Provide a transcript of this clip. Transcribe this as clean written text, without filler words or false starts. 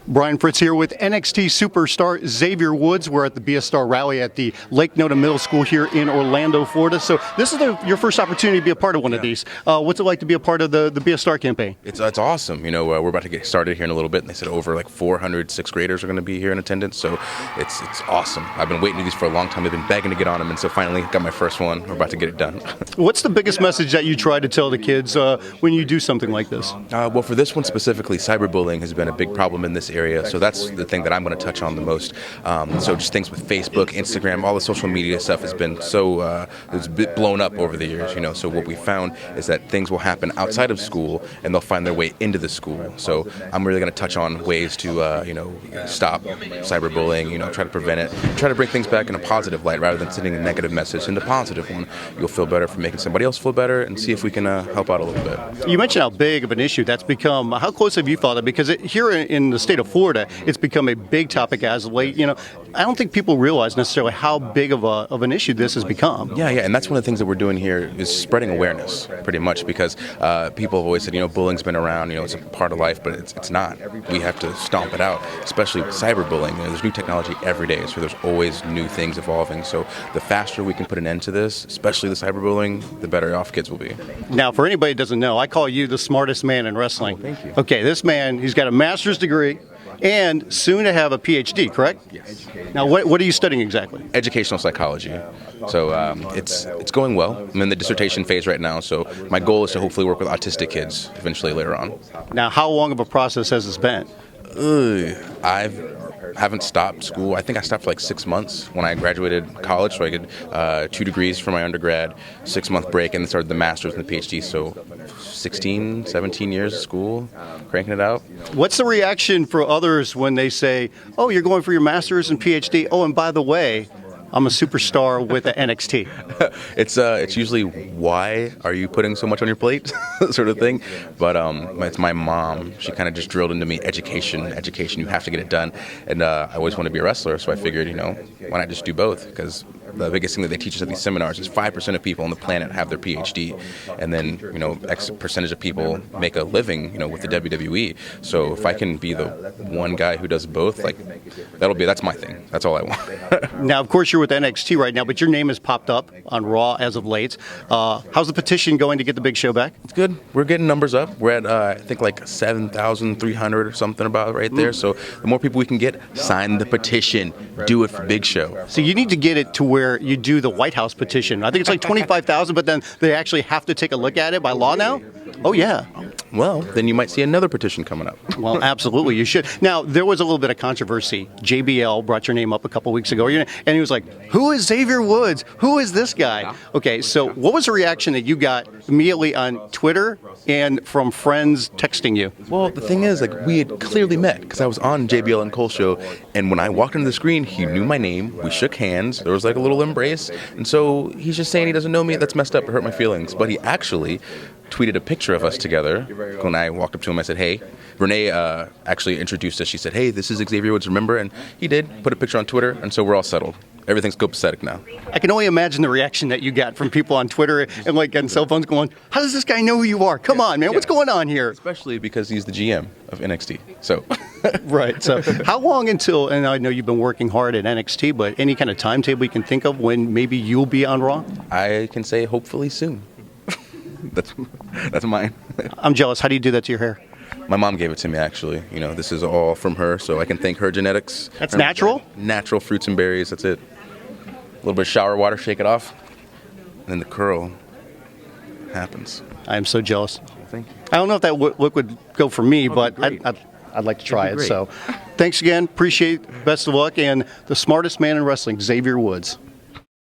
Brian Fritz here with NXT superstar Xavier Woods. We're at the Be A Star rally at the Lake Nona Middle School here in Orlando, Florida. So this is your first opportunity to be a part of one of these. What's it like to be a part of the Be A Star campaign? It's awesome. We're about to get started here in a little bit. And they said over like 400 sixth graders are going to be here in attendance. So it's awesome. I've been waiting to do these for a long time. I've been begging to get on them. And so finally got my first one. We're about to get it done. What's the biggest message that you try to tell the kids when you do something like this? Well, for this one specifically, cyberbullying has been a big problem in this area. So that's the thing that I'm going to touch on the most. So just things with Facebook, Instagram, all the social media stuff has been so it's been blown up over the years. So what we found is that things will happen outside of school and they'll find their way into the school. So I'm really going to touch on ways to stop cyberbullying. Try to prevent it, try to bring things back in a positive light rather than sending a negative message. Send a positive one. You'll feel better for making somebody else feel better, and see if we can help out a little bit. You mentioned how big of an issue that's become. How close have you thought of it? Because here in the state of Florida, it's become a big topic as of late. I don't think people realize necessarily how big of an issue this has become. Yeah, and that's one of the things that we're doing here is spreading awareness, pretty much, because people have always said, bullying's been around, it's a part of life, but it's not. We have to stomp it out, especially with cyberbullying. There's new technology every day, so there's always new things evolving. So the faster we can put an end to this, especially the cyberbullying, the better off kids will be. Now, for anybody who doesn't know, I call you the smartest man in wrestling. Oh, thank you. Okay, this man, he's got a master's degree and soon to have a PhD, correct? Yes. Now, what are you studying exactly? Educational psychology. So it's going well. I'm in the dissertation phase right now, so my goal is to hopefully work with autistic kids eventually later on. Now, how long of a process has this been? I haven't stopped school. I think I stopped for like 6 months when I graduated college, so I got 2 degrees for my undergrad, 6-month break, and then started the master's and the PhD. So 16, 17 years of school, cranking it out. What's the reaction for others when they say, oh, you're going for your master's and PhD? Oh, and by the way, I'm a superstar with the NXT. It's usually, why are you putting so much on your plate, sort of thing. But it's my mom. She kind of just drilled into me, education. You have to get it done. And I always want to be a wrestler, so I figured, why not just do both? Because the biggest thing that they teach us at these seminars is 5% of people on the planet have their PhD, and then X percentage of people make a living, with the WWE. So if I can be the one guy who does both, that's my thing. That's all I want. Now, of course, you're with NXT right now, but your name has popped up on Raw as of late. How's the petition going to get the big show back? It's good. We're getting numbers up. We're at I think like 7,300 or something about right there. So the more people we can get, sign the petition. Do it for Big Show. So you need to get it to where you do the White House petition. I think it's like 25,000, but then they actually have to take a look at it by law now? Oh, yeah. Well, then you might see another petition coming up. Well, absolutely, you should. Now, there was a little bit of controversy. JBL brought your name up a couple weeks ago, and he was like, who is Xavier Woods? Who is this guy? Okay, so what was the reaction that you got immediately on Twitter and from friends texting you? Well, the thing is, we had clearly met because I was on JBL and Cole show, and when I walked into the screen, he knew my name. We shook hands. There was a little embrace, and so he's just saying he doesn't know me. That's messed up. It hurt my feelings. But he actually tweeted a picture of us together. When I walked up to him, I said, hey. Renee actually introduced us. She said, hey, this is Xavier Woods, remember? And he did, put a picture on Twitter, and so we're all settled. Everything's copacetic now. I can only imagine the reaction that you got from people on Twitter and on cell phones going, how does this guy know who you are? Come on, man, what's going on here? Especially because he's the GM of NXT, so. Right, so how long until, and I know you've been working hard at NXT, but any kind of timetable you can think of when maybe you'll be on Raw? I can say hopefully soon. That's mine. I'm jealous. How do you do that to your hair? My mom gave it to me, actually. This is all from her, so I can thank her genetics. That's natural? Natural fruits and berries, that's it. A little bit of shower water, shake it off, and then the curl happens. I am so jealous. Thank you. I don't know if that look would go for me, but I'd like to try it. So thanks again. Appreciate it. Best of luck. And the smartest man in wrestling, Xavier Woods.